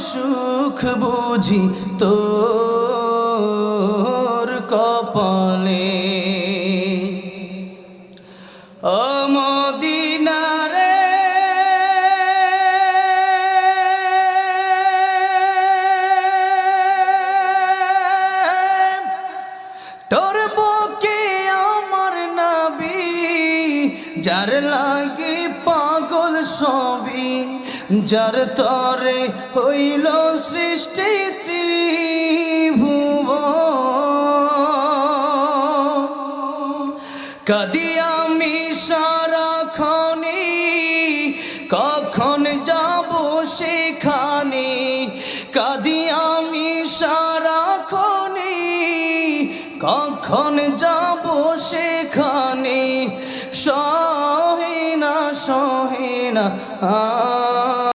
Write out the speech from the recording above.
সুখ বুঝি তোর কপালে। ও মদিনা রে তোর বুকে আমার নবী, যার লাগি পাগল সবই, যার তরে হইল সৃষ্টি ত্রিভুবন। কাঁদি আমি সারাক্ষণে, কখন যাব সেখানে। কাঁদি আমি সারাক্ষণে, কখন যাব সেখানে। সহে না